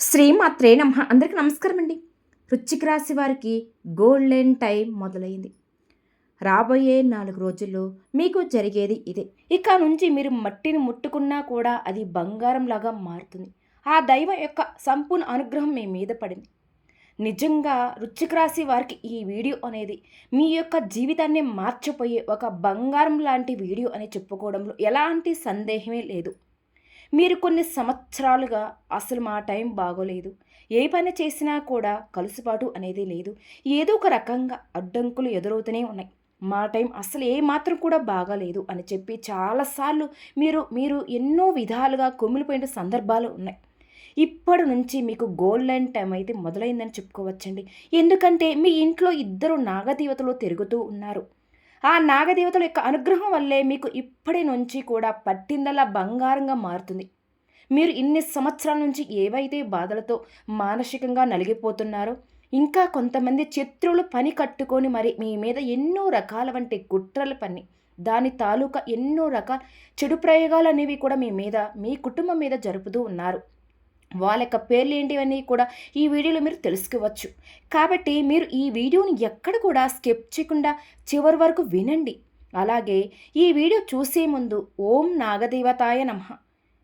శ్రీమాత్రే నమః. అందరికీ నమస్కారం అండి. వృశ్చిక రాశి వారికి గోల్డెన్ టైం మొదలైంది. రాబోయే 4 రోజుల్లో మీకు జరిగేది ఇదే. ఇక నుంచి మీరు మట్టిని ముట్టుకున్నా కూడా అది బంగారంలాగా మారుతుంది. ఆ దైవం యొక్క సంపూర్ణ అనుగ్రహం మీ మీద పడింది. నిజంగా వృశ్చిక రాశి వారికి ఈ వీడియో అనేది మీ యొక్క జీవితాన్ని మార్చిపోయే ఒక బంగారం లాంటి వీడియో అని చెప్పుకోవడంలో ఎలాంటి సందేహమే లేదు. మీరు కొన్ని సంవత్సరాలుగా అసలు మా టైం బాగోలేదు, ఏ పని చేసినా కూడా కలుసుబాటు అనేది లేదు, ఏదో ఒక రకంగా అడ్డంకులు ఎదురవుతూనే ఉన్నాయి, మా టైం అసలు ఏ మాత్రం కూడా బాగాలేదు అని చెప్పి చాలాసార్లు మీరు మీరు ఎన్నో విధాలుగా కుమిలిపోయిన సందర్భాలు ఉన్నాయి. ఇప్పటి నుంచి మీకు గోల్డెన్ టైం అయితే మొదలైందని చెప్పుకోవచ్చండి. ఎందుకంటే మీ ఇంట్లో ఇద్దరు నాగదేవతలు తిరుగుతూ ఉన్నారు. ఆ నాగదేవతల యొక్క అనుగ్రహం వల్లే మీకు ఇప్పటి నుంచి కూడా పట్టిందల్లా బంగారంగా మారుతుంది. మీరు ఇన్ని సంవత్సరాల నుంచి ఏవైతే బాధలతో మానసికంగా నలిగిపోతున్నారో, ఇంకా కొంతమంది శత్రువులు పని కట్టుకొని మరి మీ మీద ఎన్నో రకాల వంటి కుట్రలు పన్ని దాని తాలూకా ఎన్నో రకాల చెడు ప్రయోగాలు అనేవి కూడా మీ మీద, మీ కుటుంబం మీద జరుపుతూ ఉన్నారు. వాళ్ళ యొక్క పేర్లు ఏంటివన్నీ కూడా ఈ వీడియోలో మీరు తెలుసుకోవచ్చు. కాబట్టి మీరు ఈ వీడియోని ఎక్కడ కూడా స్కిప్ చేయకుండా చివరి వరకు వినండి. అలాగే ఈ వీడియో చూసే ముందు ఓం నాగదేవతాయ నమః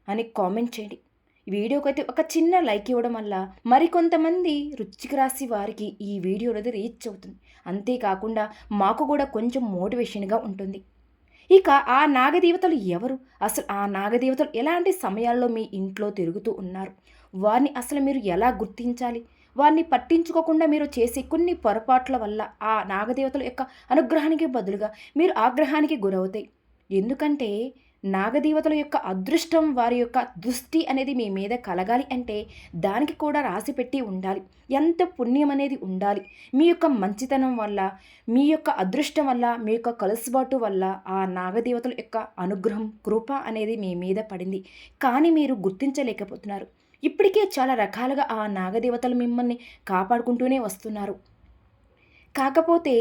అని కామెంట్ చేయండి. ఈ వీడియోకైతే ఒక చిన్న లైక్ ఇవ్వడం వల్ల మరికొంతమంది వృశ్చిక రాశి వారికి ఈ వీడియో అనేది రీచ్ అవుతుంది. అంతేకాకుండా మాకు కూడా కొంచెం మోటివేషన్గా ఉంటుంది. ఇక ఆ నాగదేవతలు ఎవరు? అసలు ఆ నాగదేవతలు ఎలాంటి సమయాల్లో మీ ఇంట్లో తిరుగుతూ ఉన్నారు? వారిని అసలు మీరు ఎలా గుర్తించాలి? వారిని పట్టించుకోకుండా మీరు చేసే కొన్ని పొరపాట్ల వల్ల ఆ నాగదేవతల యొక్క అనుగ్రహానికి బదులుగా మీరు ఆగ్రహానికి గురవుతాయి. ఎందుకంటే నాగదేవతల యొక్క అదృష్టం, వారి యొక్క దృష్టి అనేది మీ మీద కలగాలి అంటే దానికి కూడా రాసిపెట్టి ఉండాలి. ఎంత పుణ్యం అనేది ఉండాలి. మీ యొక్క మంచితనం వల్ల, మీ యొక్క అదృష్టం వల్ల, మీ యొక్క కలుసుబాటు వల్ల ఆ నాగదేవతల యొక్క అనుగ్రహం, కృప అనేది మీ మీద పడింది. కానీ మీరు గుర్తించలేకపోతున్నారు. ఇప్పటికే చాలా రకాలుగా ఆ నాగదేవతలు మిమ్మల్ని కాపాడుకుంటూనే వస్తున్నారు. కాకపోతే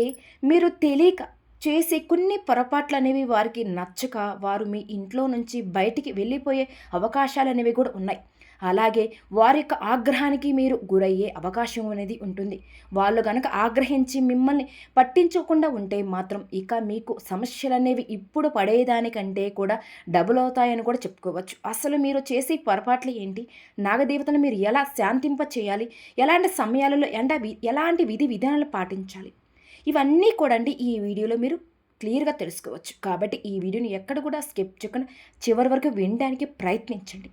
మీరు తెలియక చేసే కొన్ని పొరపాట్లు అనేవి వారికి నచ్చక వారు మీ ఇంట్లో నుంచి బయటికి వెళ్ళిపోయే అవకాశాలు అనేవి కూడా ఉన్నాయి. అలాగే వారి యొక్క ఆగ్రహానికి మీరు గురయ్యే అవకాశం అనేది ఉంటుంది. వాళ్ళు కనుక ఆగ్రహించి మిమ్మల్ని పట్టించకుండా ఉంటే మాత్రం ఇక మీకు సమస్యలు అనేవి ఇప్పుడు పడేదానికంటే కూడా డబుల్ అవుతాయని కూడా చెప్పుకోవచ్చు. అసలు మీరు చేసే పొరపాట్లు ఏంటి? నాగదేవతను మీరు ఎలా శాంతింప చేయాలి? ఎలాంటి సమయాలలో ఎలాంటి విధి విధానాలు పాటించాలి? ఇవన్నీ కూడా అండి ఈ వీడియోలో మీరు క్లియర్గా తెలుసుకోవచ్చు. కాబట్టి ఈ వీడియోని ఎక్కడ కూడా స్కిప్ చేయకుండా చివరి వరకు వినడానికి ప్రయత్నించండి.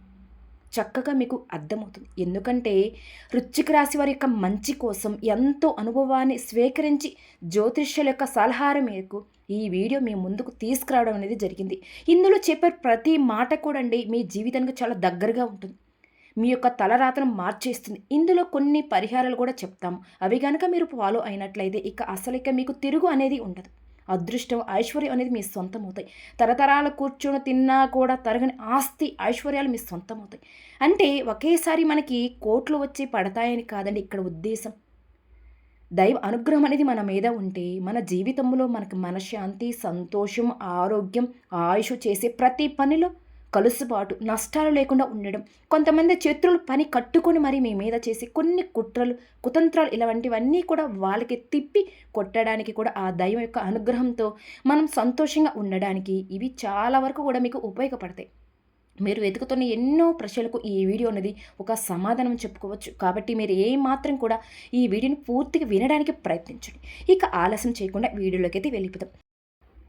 చక్కగా మీకు అర్థమవుతుంది. ఎందుకంటే వృశ్చిక రాశి వారి యొక్క మంచి కోసం ఎంతో అనుభవాన్ని స్వీకరించి జ్యోతిష్యుల యొక్క సలహాల మేరకు ఈ వీడియో మీ ముందుకు తీసుకురావడం అనేది జరిగింది. ఇందులో చెప్పే ప్రతి మాట కూడా అండి మీ జీవితానికి చాలా దగ్గరగా ఉంటుంది. మీ యొక్క తలరాతను మార్చేస్తుంది. ఇందులో కొన్ని పరిహారాలు కూడా చెప్తాము. అవి కనుక మీరు ఫాలో అయినట్లయితే ఇక మీకు తిరుగు అనేది ఉండదు. అదృష్టం, ఐశ్వర్యం అనేది మీ సొంతం అవుతాయి. తరతరాలు కూర్చొని తిన్నా కూడా తరగని ఆస్తి, ఐశ్వర్యాలు మీ సొంతం అవుతాయి. అంటే ఒకేసారి మనకి కోట్లు వచ్చి పడతాయని కాదండి ఇక్కడ ఉద్దేశం. దైవ అనుగ్రహం అనేది మన మీద ఉంటే మన జీవితంలో మనకు మనశ్శాంతి, సంతోషం, ఆరోగ్యం, ఆయుష్, చేసే ప్రతి పనిలో కలుసుబాటు, నష్టాలు లేకుండా ఉండడం. కొంతమంది శత్రువులు పని కట్టుకొని మరి మీ మీద చేసి కొన్ని కుట్రలు, కుతంత్రాలు ఇలాంటివన్నీ కూడా వాళ్ళకి తిప్పి కొట్టడానికి కూడా ఆ దైవం యొక్క అనుగ్రహంతో మనం సంతోషంగా ఉండడానికి ఇవి చాలా వరకు కూడా మీకు ఉపయోగపడతాయి. మీరు వెతుకుతున్న ఎన్నో ప్రశ్నలకు ఈ వీడియో అనేది ఒక సమాధానం చెప్పుకోవచ్చు. కాబట్టి మీరు ఏమాత్రం కూడా ఈ వీడియోని పూర్తిగా వినడానికి ప్రయత్నించండి. ఇక ఆలస్యం చేయకుండా వీడియోలోకి అయితే వెళ్ళిపోతాం.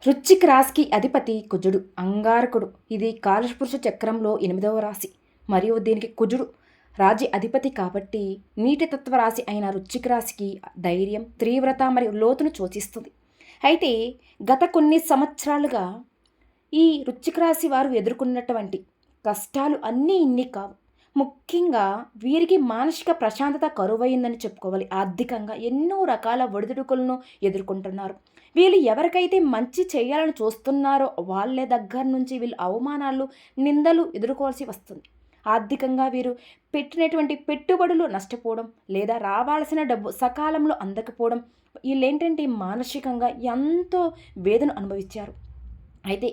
వృశ్చిక రాశికి అధిపతి కుజుడు, అంగారకుడు. ఇది కాలపురుష చక్రంలో 8వ రాశి మరియు దీనికి కుజుడు రాజ్య అధిపతి కాబట్టి నీటి తత్వ రాశి అయిన వృశ్చిక రాశికి ధైర్యం, తీవ్రత మరియు లోతును సూచిస్తుంది. అయితే గత కొన్ని సంవత్సరాలుగా ఈ వృశ్చిక రాశి వారు ఎదుర్కొన్నటువంటి కష్టాలు అన్నీ ఇన్ని కావు. ముఖ్యంగా వీరికి మానసిక ప్రశాంతత కరువైందని చెప్పుకోవాలి. ఆర్థికంగా ఎన్నో రకాల ఒడిదుడుకులను ఎదుర్కొంటున్నారు. వీళ్ళు ఎవరికైతే మంచి చేయాలని చూస్తున్నారో వాళ్ళ దగ్గర నుంచి వీళ్ళు అవమానాలు, నిందలు ఎదుర్కోవాల్సి వస్తుంది. ఆర్థికంగా వీరు పెట్టినటువంటి పెట్టుబడులు నష్టపోవడం, లేదా రావాల్సిన డబ్బు సకాలంలో అందకపోవడం, వీళ్ళేంటంటే మానసికంగా ఎంతో వేదన అనుభవించారు. అయితే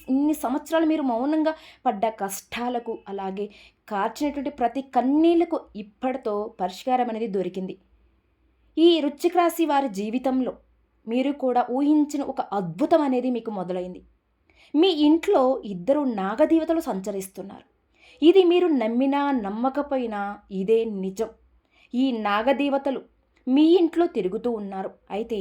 ఇన్ని సంవత్సరాలు మీరు మౌనంగా పడ్డ కష్టాలకు, అలాగే కార్చినటువంటి ప్రతి కన్నీళ్లకు ఇప్పటితో పరిష్కారం అనేది దొరికింది. ఈ వృశ్చిక రాశి వారి జీవితంలో మీరు కూడా ఊహించిన ఒక అద్భుతం అనేది మీకు మొదలైంది. మీ ఇంట్లో ఇద్దరు నాగదేవతలు సంచరిస్తున్నారు. ఇది మీరు నమ్మినా నమ్మకపోయినా ఇదే నిజం. ఈ నాగదేవతలు మీ ఇంట్లో తిరుగుతూ ఉన్నారు. అయితే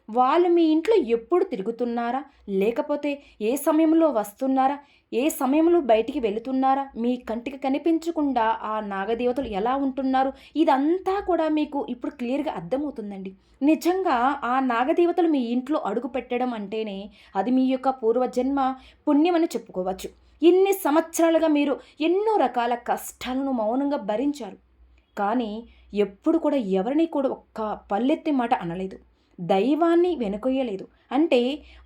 వాళ్ళు మీ ఇంట్లో ఎప్పుడు తిరుగుతున్నారా? లేకపోతే ఏ సమయంలో వస్తున్నారా? ఏ సమయంలో బయటికి వెళుతున్నారా? మీ కంటికి కనిపించకుండా ఆ నాగదేవతలు ఎలా ఉంటున్నారు? ఇదంతా కూడా మీకు ఇప్పుడు క్లియర్‌గా అర్థమవుతుందండి. నిజంగా ఆ నాగదేవతలు మీ ఇంట్లో అడుగు పెట్టడం అంటేనే అది మీ యొక్క పూర్వజన్మ పుణ్యమని చెప్పుకోవచ్చు. ఇన్ని సంవత్సరాలుగా మీరు ఎన్నో రకాల కష్టాలను మౌనంగా భరించారు. కానీ ఎప్పుడు కూడా ఎవరిని కూడా ఒక్క పల్లెత్తి మాట అనలేదు. దైవాన్ని వెనుకొయ్యలేదు. అంటే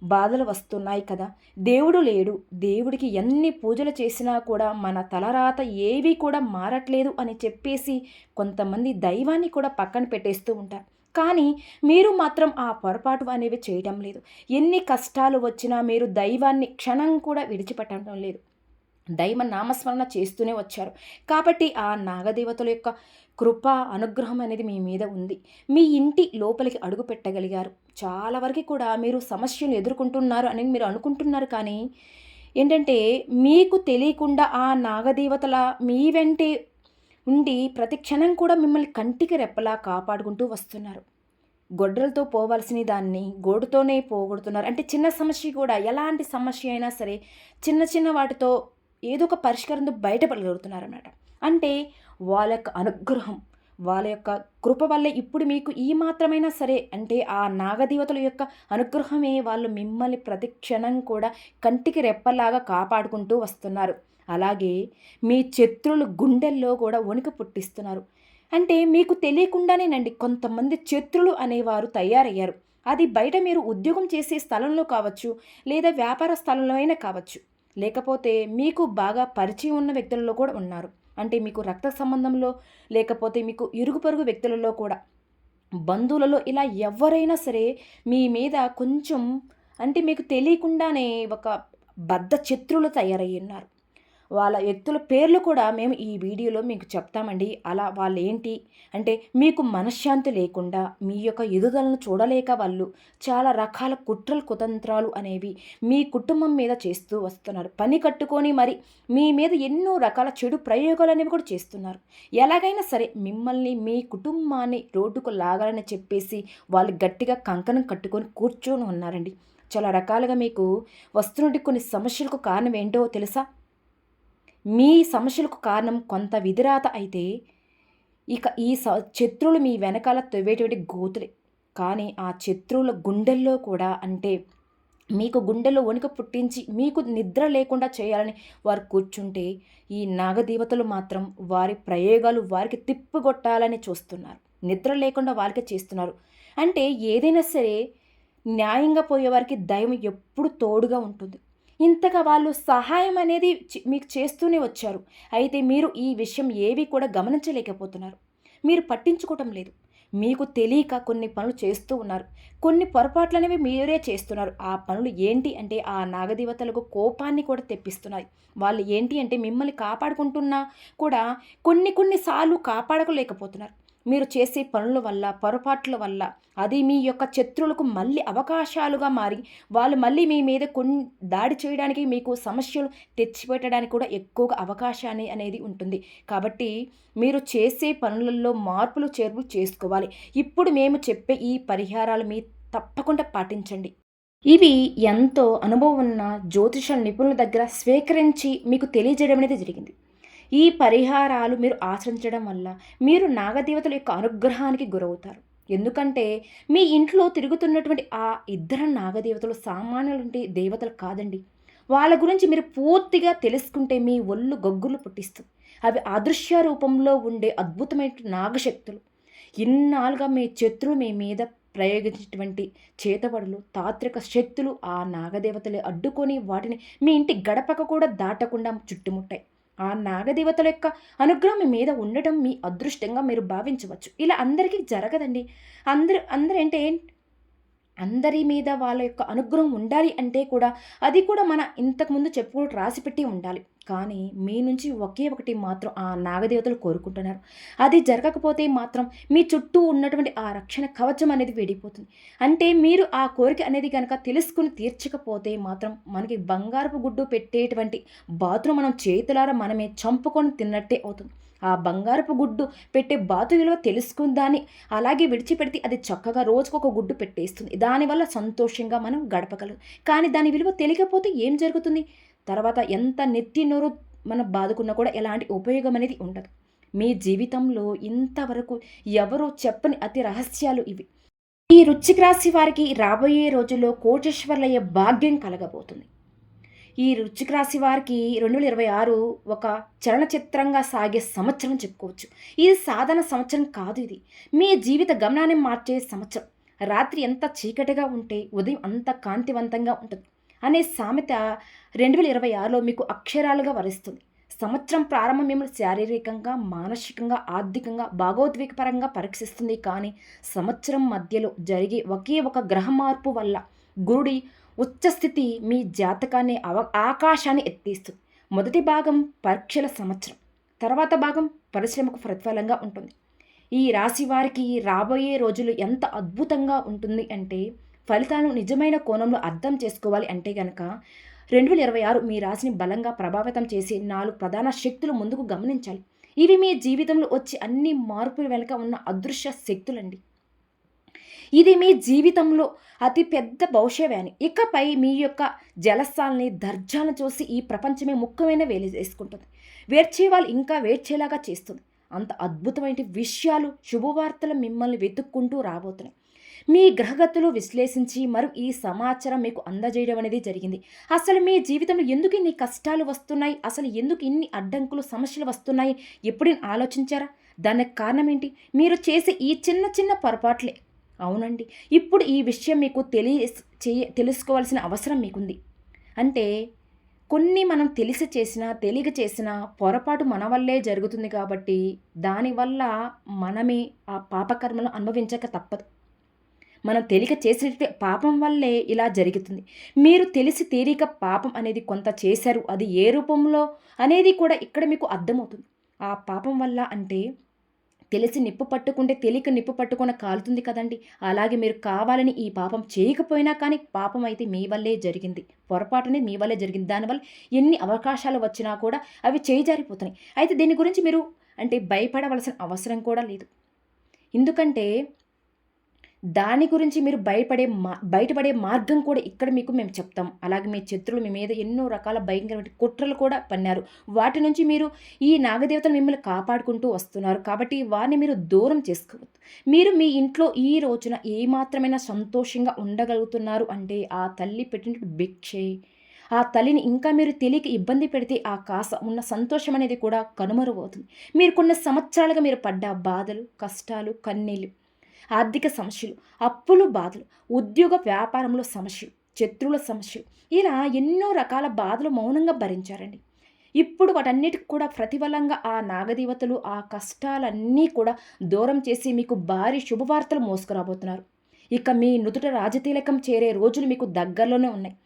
బాధలు వస్తున్నాయి కదా! దేవుడు లేడు. దేవుడికి ఎన్ని పూజలు చేసినా కూడా మన తలరాత ఏవి కూడా మారట్లేదు అని చెప్పేసి కొంతమంది దైవాన్ని కూడా పక్కన పెట్టేస్తూ ఉంటారు. కానీ మీరు మాత్రం ఆ పొరపాటు అనేవి చేయటం లేదు. ఎన్ని కష్టాలు వచ్చినా మీరు దైవాన్ని క్షణం కూడా విడిచిపెట్టడం లేదు. దైవ నామస్మరణ చేస్తూనే వచ్చారు. కాబట్టి ఆ నాగదేవతల యొక్క కృప, అనుగ్రహం అనేది మీ మీద ఉంది. మీ ఇంటి లోపలికి అడుగు పెట్టగలిగారు. చాలా వరకు కూడా మీరు సమస్యలు ఎదుర్కొంటున్నారు అని మీరు అనుకుంటున్నారు. కానీ ఏంటంటే మీకు తెలియకుండా ఆ నాగదేవతల మీ వెంటే ఉండి ప్రతి క్షణం కూడా మిమ్మల్ని కంటికి రెప్పలా కాపాడుకుంటూ వస్తున్నారు. గొడ్డలతో పోవాల్సిన దాన్ని గోడుతోనే పోగొడుతున్నారు. అంటే చిన్న సమస్య కూడా ఎలాంటి సమస్య అయినా సరే చిన్న చిన్న వాటితో ఏదో ఒక పరిష్కారంతో బయటపడగలుగుతున్నారన్నమాట. అంటే వాళ్ళ యొక్క అనుగ్రహం, వాళ్ళ యొక్క కృప వల్లే ఇప్పుడు మీకు ఈ మాత్రమైనా సరే అంటే ఆ నాగదేవతల యొక్క అనుగ్రహమే వాళ్ళు మిమ్మల్ని ప్రతి క్షణం కూడా కంటికి రెప్పలాగా కాపాడుకుంటూ వస్తున్నారు. అలాగే మీ శత్రువుల గుండెల్లో కూడా వణుకు పుట్టిస్తున్నారు. అంటే మీకు తెలియకుండానేనండి కొంతమంది శత్రులు అనేవారు తయారయ్యారు. అది బయట మీరు ఉద్యోగం చేసే స్థలంలో కావచ్చు, లేదా వ్యాపార స్థలంలో అయినా కావచ్చు. లేకపోతే మీకు బాగా పరిచయం ఉన్న వ్యక్తులలో కూడా ఉన్నారు. అంటే మీకు రక్త సంబంధంలో లేకపోతే మీకు ఇరుగు పొరుగు వ్యక్తులలో కూడా బంధువులలో ఇలా ఎవరైనా సరే మీ మీద కొంచెం అంటే మీకు తెలియకుండానే ఒక బద్ధ శత్రువులు తయారయ్యి ఉన్నారు. వాళ్ళ వ్యక్తుల పేర్లు కూడా మేము ఈ వీడియోలో మీకు చెప్తామండి. అలా వాళ్ళేంటి అంటే మీకు మనశ్శాంతి లేకుండా మీ యొక్క ఎదుగుదలను చూడలేక వాళ్ళు చాలా రకాల కుట్రలు కుతంత్రాలు అనేవి మీ కుటుంబం మీద చేస్తూ వస్తున్నారు. పని కట్టుకొని మరి మీ మీద ఎన్నో రకాల చెడు ప్రయోగాలు అనేవి కూడా చేస్తున్నారు. ఎలాగైనా సరే మిమ్మల్ని మీ కుటుంబాన్ని రోడ్డుకు లాగాలని చెప్పేసి వాళ్ళు గట్టిగా కంకణం కట్టుకొని కూర్చొని ఉన్నారండి. చాలా రకాలుగా మీకు వస్తున్నటువంటి కొన్ని సమస్యలకు కారణం ఏంటో తెలుసా? మీ సమస్యలకు కారణం కొంత విధిరాత అయితే ఇక ఈ శత్రువులు మీ వెనకాల తవ్వేటువంటి గోతులే. కానీ ఆ శత్రువుల గుండెల్లో కూడా అంటే మీకు గుండెల్లో వణుకు పుట్టించి మీకు నిద్ర లేకుండా చేయాలని వారు కూర్చుంటే ఈ నాగదేవతలు మాత్రం వారి ప్రయోగాలు వారికి తిప్పికొట్టాలని చూస్తున్నారు. నిద్ర లేకుండా వారికే చేస్తున్నారు. అంటే ఏదైనా సరే న్యాయంగా పోయేవారికి దైవం ఎప్పుడు తోడుగా ఉంటుంది. ఇంతగా వాళ్ళు సహాయం అనేది మీకు చేస్తూనే వచ్చారు. అయితే మీరు ఈ విషయం ఏవి కూడా గమనించలేకపోతున్నారు. మీరు పట్టించుకోవటం లేదు. మీకు తెలియక కొన్ని పనులు చేస్తూ ఉన్నారు. కొన్ని పొరపాట్లనేవి మీరే చేస్తున్నారు. ఆ పనులు ఏంటి అంటే ఆ నాగదేవతలకు కోపాన్ని కూడా తెప్పిస్తున్నాయి. వాళ్ళు ఏంటి అంటే మిమ్మల్ని కాపాడుకుంటున్నా కూడా కొన్ని సార్లు కాపాడలేకపోతున్నారు. మీరు చేసే పనుల వల్ల, పొరపాట్ల వల్ల అది మీ యొక్క శత్రువులకు మళ్ళీ అవకాశాలుగా మారి వాళ్ళు మళ్ళీ మీ మీద దాడి చేయడానికి మీకు సమస్యలు తెచ్చిపెట్టడానికి కూడా ఎక్కువగా అవకాశాన్ని అనేది ఉంటుంది. కాబట్టి మీరు చేసే పనులలో మార్పులు చేర్పులు చేసుకోవాలి. ఇప్పుడు మేము చెప్పే ఈ పరిహారాలు మీ తప్పకుండా పాటించండి. ఇవి ఎంతో అనుభవం ఉన్న జ్యోతిష నిపుణుల దగ్గర స్వీకరించి మీకు తెలియజేయడం అనేది జరిగింది. ఈ పరిహారాలు మీరు ఆచరించడం వల్ల మీరు నాగదేవతల యొక్క అనుగ్రహానికి గురవుతారు. ఎందుకంటే మీ ఇంట్లో తిరుగుతున్నటువంటి ఆ ఇద్దరు నాగదేవతలు సామాన్యులంటి దేవతలు కాదండి. వాళ్ళ గురించి మీరు పూర్తిగా తెలుసుకుంటే మీ ఒళ్ళు గొగ్గులు పుట్టిస్తుంది. అవి అదృశ్య రూపంలో ఉండే అద్భుతమైన నాగశక్తులు. ఇన్నాళ్ళుగా మీ శత్రులు మీ మీద ప్రయోగించినటువంటి చేతబడులు, తాత్రిక శక్తులు ఆ నాగదేవతలే అడ్డుకొని వాటిని మీ ఇంటి గడపక కూడా దాటకుండా చుట్టుముట్టాయి. ఆ నాగదేవతల యొక్క అనుగ్రహం మీ మీద ఉండటం మీ అదృష్టంగా మీరు భావించవచ్చు. ఇలా అందరికీ జరగదండి. అందరూ ఏంటి అందరి మీద వాళ్ళ యొక్క అనుగ్రహం ఉండాలి అంటే కూడా అది కూడా మన ఇంతకుముందు చెప్పుకుంటూ రాసిపెట్టి ఉండాలి. కానీ మీ నుంచి ఒకే ఒకటి మాత్రం ఆ నాగదేవతలు కోరుకుంటున్నారు. అది జరగకపోతే మాత్రం మీ చుట్టూ ఉన్నటువంటి ఆ రక్షణ కవచం అనేది విడిపోతుంది. అంటే మీరు ఆ కోరిక అనేది కనుక తెలుసుకుని తీర్చకపోతే మాత్రం మనకి బంగారపు గుడ్డు పెట్టేటువంటి బాతును మనం చేతులారా మనమే చంపుకొని తిన్నట్టే అవుతుంది. ఆ బంగారపు గుడ్డు పెట్టే బాతు విలువ తెలుసుకుందాని అలాగే విడిచిపెడితే అది చక్కగా రోజుకొక గుడ్డు పెట్టేస్తుంది. దానివల్ల సంతోషంగా మనం గడపగలం. కానీ దాని విలువ తెలియకపోతే ఏం జరుగుతుంది? తర్వాత ఎంత నెత్తి నోరు మనం బాదుకున్నా కూడా ఎలాంటి ఉపయోగం అనేది ఉండదు. మీ జీవితంలో ఇంతవరకు ఎవరూ చెప్పని అతి రహస్యాలు ఇవి. ఈ వృశ్చిక రాశి వారికి రాబోయే రోజుల్లో కోటీశ్వరులయ్యే భాగ్యం కలగబోతుంది. ఈ వృశ్చిక రాశి వారికి 2026 ఒక చలనచిత్రంగా సాగే సంవత్సరం చెప్పుకోవచ్చు. ఇది సాధారణ సంవత్సరం కాదు ఇది. మీ జీవిత గమనాన్ని మార్చే సంవత్సరం. రాత్రి ఎంత చీకటిగా ఉంటే ఉదయం అంత కాంతివంతంగా ఉంటుంది అనే సామెత 2026లో మీకు అక్షరాలుగా వరిస్తుంది. సంవత్సరం ప్రారంభం మిమ్మల్ని శారీరకంగా, మానసికంగా, ఆర్థికంగా, భాగోద్వేగపరంగా పరీక్షిస్తుంది. కానీ సంవత్సరం మధ్యలో జరిగే ఒకే ఒక గ్రహ మార్పు వల్ల గురుడి ఉచ్చస్థితి మీ జాతకాన్ని ఆకాశాన్ని ఎత్తేస్తుంది. మొదటి భాగం పరీక్షల సంవత్సరం, తర్వాత భాగం పరిశ్రమకు ప్రతిఫలంగా ఉంటుంది. ఈ రాశి వారికి రాబోయే రోజులు ఎంత అద్భుతంగా ఉంటుంది అంటే ఫలితాలను నిజమైన కోణంలో అర్థం చేసుకోవాలి అంటే కనుక 2026 మీ రాశిని బలంగా ప్రభావితం చేసి 4 ప్రధాన శక్తులు ముందుకు గమనించాలి. ఇవి మీ జీవితంలో వచ్చే అన్ని మార్పుల వెనుక ఉన్న అదృశ్య శక్తులండి. ఇది మీ జీవితంలో అతి పెద్ద భవిష్యవాణి. ఇకపై మీ యొక్క జలసాలని దర్జాలను చూసి ఈ ప్రపంచమే ముఖ్యమైన వేలు చేసుకుంటుంది. వేర్చే వాళ్ళు ఇంకా వేర్చేలాగా చేస్తుంది. అంత అద్భుతమైన విషయాలు, శుభవార్తలు మిమ్మల్ని వెతుక్కుంటూ రాబోతున్నాయి. మీ గ్రహగతులు విశ్లేషించి మరి ఈ సమాచారం మీకు అందజేయడం అనేది జరిగింది. అసలు మీ జీవితంలో ఎందుకు ఇన్ని కష్టాలు వస్తున్నాయి, అసలు ఎందుకు ఇన్ని అడ్డంకులు సమస్యలు వస్తున్నాయి ఎప్పుడైనా ఆలోచించారా? దానికి కారణం ఏంటి? మీరు చేసే ఈ చిన్న చిన్న పొరపాట్లే. అవునండి, ఇప్పుడు ఈ విషయం మీకు తెలుసుకోవాల్సిన అవసరం మీకుంది. అంటే కొన్ని మనం తెలిసి చేసినా తెలియక చేసిన పొరపాటు మన వల్లే జరుగుతుంది కాబట్టి దానివల్ల మనమే ఆ పాపకర్మలను అనుభవించక తప్పదు. మనం తెలియక చేసే పాపం వల్లే ఇలా జరుగుతుంది. మీరు తెలిసి తీరిక పాపం అనేది కొంత చేశారు, అది ఏ రూపంలో అనేది కూడా ఇక్కడ మీకు అర్థమవుతుంది. ఆ పాపం వల్ల అంటే తెలిసి నిప్పు పట్టుకుంటే తెలియక నిప్పు పట్టుకున్న కాలుతుంది కదండి. అలాగే మీరు కావాలని ఈ పాపం చేయకపోయినా కానీ పాపం అయితే మీ వల్లే జరిగింది. పొరపాటునే మీ వల్లే జరిగింది. దానివల్ల ఎన్ని అవకాశాలు వచ్చినా కూడా అవి చేజారిపోతున్నాయి. అయితే దీని గురించి మీరు అంటే భయపడవలసిన అవసరం కూడా లేదు. ఎందుకంటే దాని గురించి మీరు బయటపడే మార్గం కూడా ఇక్కడ మీకు మేము చెప్తాం. అలాగే మీ శత్రువులు మీ మీద ఎన్నో రకాల భయంకరమైన కుట్రలు కూడా పన్నారు. వాటి నుంచి మీరు ఈ నాగదేవతలు మిమ్మల్ని కాపాడుకుంటూ వస్తున్నారు. కాబట్టి వారిని మీరు దూరం చేసుకోవద్దు. మీరు మీ ఇంట్లో ఈ రోజున ఏమాత్రమైనా సంతోషంగా ఉండగలుగుతున్నారు అంటే ఆ తల్లి పెట్టినట్టు భిక్షే. ఆ తల్లిని ఇంకా మీరు తెలియక ఇబ్బంది పెడితే ఆ కాస ఉన్న సంతోషం అనేది కూడా కనుమరుగవుతుంది. మీరు కొన్ని సంవత్సరాలుగా మీరు పడ్డ బాధలు, కష్టాలు, కన్నీళ్ళు, ఆర్థిక సమస్యలు, అప్పులు, బాధలు, ఉద్యోగ వ్యాపారంలో సమస్యలు, శత్రువుల సమస్యలు, ఇలా ఎన్నో రకాల బాధలు మౌనంగా భరించారండి. ఇప్పుడు వాటన్నిటికి కూడా ప్రతిఫలంగా ఆ నాగదేవతలు ఆ కష్టాలన్నీ కూడా దూరం చేసి మీకు భారీ శుభవార్తలు మోసుకురాబోతున్నారు. ఇక మీ నుదుట రాజతిలకం చేరే రోజులు మీకు దగ్గరలోనే ఉన్నాయి.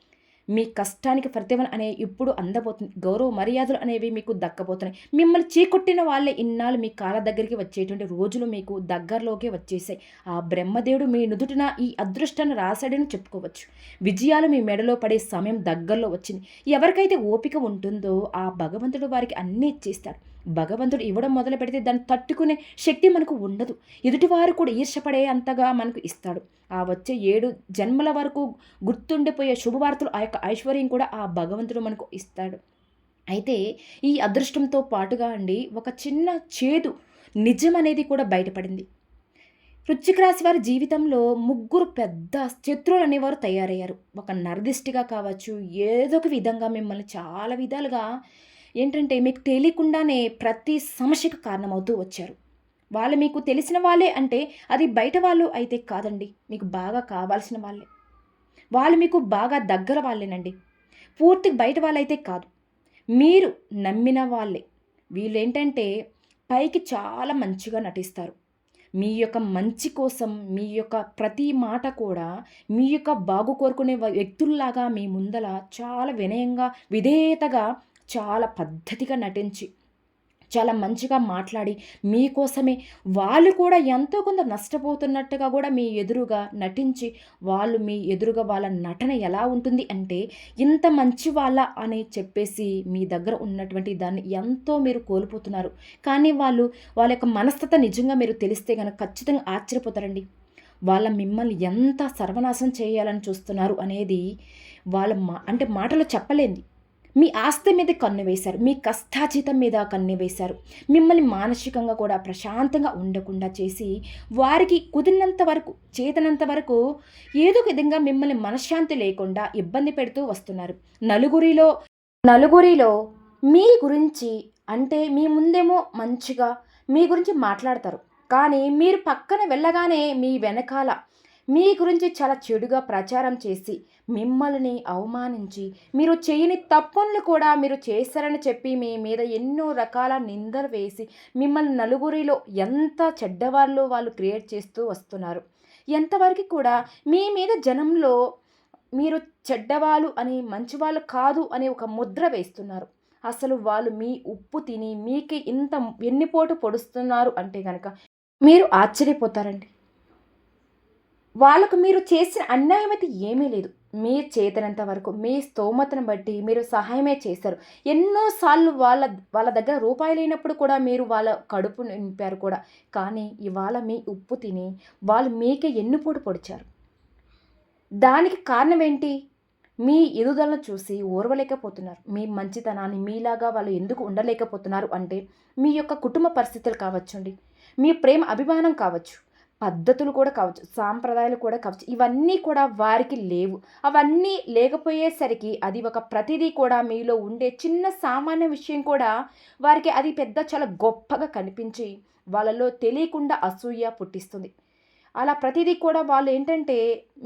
మీ కష్టానికి ప్రతిఫలం అనేవి ఇప్పుడు అందబోతుంది. గౌరవ మర్యాదలు అనేవి మీకు దక్కబోతున్నాయి. మిమ్మల్ని చీకొట్టిన వాళ్ళే ఇన్నాళ్ళు మీ కాళ్ళ దగ్గరికి వచ్చేటువంటి రోజులు మీకు దగ్గరలోకి వచ్చేసాయి. ఆ బ్రహ్మదేవుడు మీ నుదుటిన ఈ అదృష్టాన్ని రాశాడని చెప్పుకోవచ్చు. విజయాలు మీ మెడలో పడే సమయం దగ్గరలో వచ్చింది. ఎవరికైతే ఓపిక ఉంటుందో ఆ భగవంతుడు వారికి అన్నీ ఇచ్చేస్తాడు. భగవంతుడు ఇవ్వడం మొదలు పెడితే దాన్ని తట్టుకునే శక్తి మనకు ఉండదు. ఎదుటివారు కూడా ఈర్షపడే అంతగా మనకు ఇస్తాడు. ఆ వచ్చే 7 జన్మల వరకు గుర్తుండిపోయే శుభవార్తలు, ఆ యొక్క ఐశ్వర్యం కూడా ఆ భగవంతుడు మనకు ఇస్తాడు. అయితే ఈ అదృష్టంతో పాటుగా అండి ఒక చిన్న చేదు నిజం అనేది కూడా బయటపడింది. వృశ్చిక రాశి వారి జీవితంలో 3 పెద్ద శత్రువులు అనేవారు తయారయ్యారు. ఒక నరదిష్టిగా కావచ్చు, ఏదో ఒక విధంగా మిమ్మల్ని చాలా విధాలుగా ఏంటంటే మీకు తెలియకుండానే ప్రతి సమస్యకు కారణమవుతూ వచ్చారు. వాళ్ళు మీకు తెలిసిన వాళ్ళే అంటే అది బయట వాళ్ళు అయితే కాదండి, మీకు బాగా కావాల్సిన వాళ్ళే. వాళ్ళు మీకు బాగా దగ్గర వాళ్ళేనండి. పూర్తిగా బయట వాళ్ళైతే కాదు, మీరు నమ్మిన వాళ్ళే. వీళ్ళేంటంటే పైకి చాలా మంచిగా నటిస్తారు. మీ యొక్క మంచి కోసం మీ యొక్క ప్రతి మాట కూడా మీ యొక్క బాగు కోరుకునే వ్యక్తుల్లాగా మీ ముందల చాలా వినయంగా, విధేయతగా, చాలా పద్ధతిగా నటించి, చాలా మంచిగా మాట్లాడి మీకోసమే వాళ్ళు కూడా ఎంతో కొంత నష్టపోతున్నట్టుగా కూడా మీ ఎదురుగా నటించి, వాళ్ళు మీ ఎదురుగా వాళ్ళ నటన ఎలా ఉంటుంది అంటే, ఇంత మంచి వాళ్ళ అని చెప్పేసి మీ దగ్గర ఉన్నటువంటి దాన్ని ఎంతో మీరు కోల్పోతున్నారు. కానీ వాళ్ళ యొక్క మనస్తత్వం నిజంగా మీరు తెలిస్తే గనక ఖచ్చితంగా ఆశ్చర్యపోతారండి. మిమ్మల్ని ఎంత సర్వనాశనం చేయాలని చూస్తున్నారు అనేది అంటే మాటలో చెప్పలేనిది. మీ ఆస్తి మీద కన్ను వేశారు. మీ కష్టాజీతం మీద కన్ను వేశారు. మిమ్మల్ని మానసికంగా కూడా ప్రశాంతంగా ఉండకుండా చేసి, వారికి కుదిరినంత వరకు, చేతనంత వరకు ఏదో ఒక విధంగా మిమ్మల్ని మనశ్శాంతి లేకుండా ఇబ్బంది పెడుతూ వస్తున్నారు. నలుగురిలో మీ గురించి అంటే మీ ముందేమో మంచిగా మీ గురించి మాట్లాడతారు. కానీ మీరు పక్కన వెళ్ళగానే మీ వెనకాల మీ గురించి చాలా చెడుగా ప్రచారం చేసి, మిమ్మల్ని అవమానించి, మీరు చేయని తప్పులను కూడా మీరు చేశారని చెప్పి మీ మీద ఎన్నో రకాల నిందలు వేసి, మిమ్మల్ని నలుగురిలో ఎంత చెడ్డవాళ్ళు వాళ్ళు క్రియేట్ చేస్తూ వస్తున్నారు. ఎంతవరకు కూడా మీ మీద జనంలో మీరు చెడ్డవాళ్ళు అని, మంచివాళ్ళు కాదు అని ఒక ముద్ర వేస్తున్నారు. అసలు వాళ్ళు మీ ఉప్పు తిని మీకే ఇంత వెన్నుపోటు పొడుస్తున్నారు అంటే గనక మీరు ఆశ్చర్యపోతారండి. వాళ్ళకు మీరు చేసిన అన్యాయం అయితే ఏమీ లేదు. మీ చేతనంత వరకు, మీ స్తోమతను బట్టి మీరు సహాయమే చేశారు. ఎన్నోసార్లు వాళ్ళ దగ్గర రూపాయి లేనప్పుడు కూడా మీరు వాళ్ళ కడుపు నింపారు కూడా. కానీ ఇవాళ మీ ఉప్పు తిని వాళ్ళు మీకే ఎన్నుపోటు పొడిచారు. దానికి కారణం ఏంటి? మీ ఎదుగుదలను చూసి ఓర్వలేకపోతున్నారు. మీ మంచితనాన్ని మీలాగా వాళ్ళు ఎందుకు ఉండలేకపోతున్నారు అంటే, మీ యొక్క కుటుంబ పరిస్థితులు కావచ్చండి, మీ ప్రేమ అభిమానం కావచ్చు, పద్ధతులు కూడా కావచ్చు, సాంప్రదాయాలు కూడా కావచ్చు. ఇవన్నీ కూడా వారికి లేవు. అవన్నీ లేకపోయేసరికి అది ఒక ప్రతిదీ కూడా మీలో ఉండే చిన్న సామాన్య విషయం కూడా వారికి అది పెద్ద చాలా గొప్పగా కనిపించి వాళ్ళలో తెలియకుండా అసూయ పుట్టిస్తుంది. అలా ప్రతిదీ కూడా వాళ్ళు ఏంటంటే,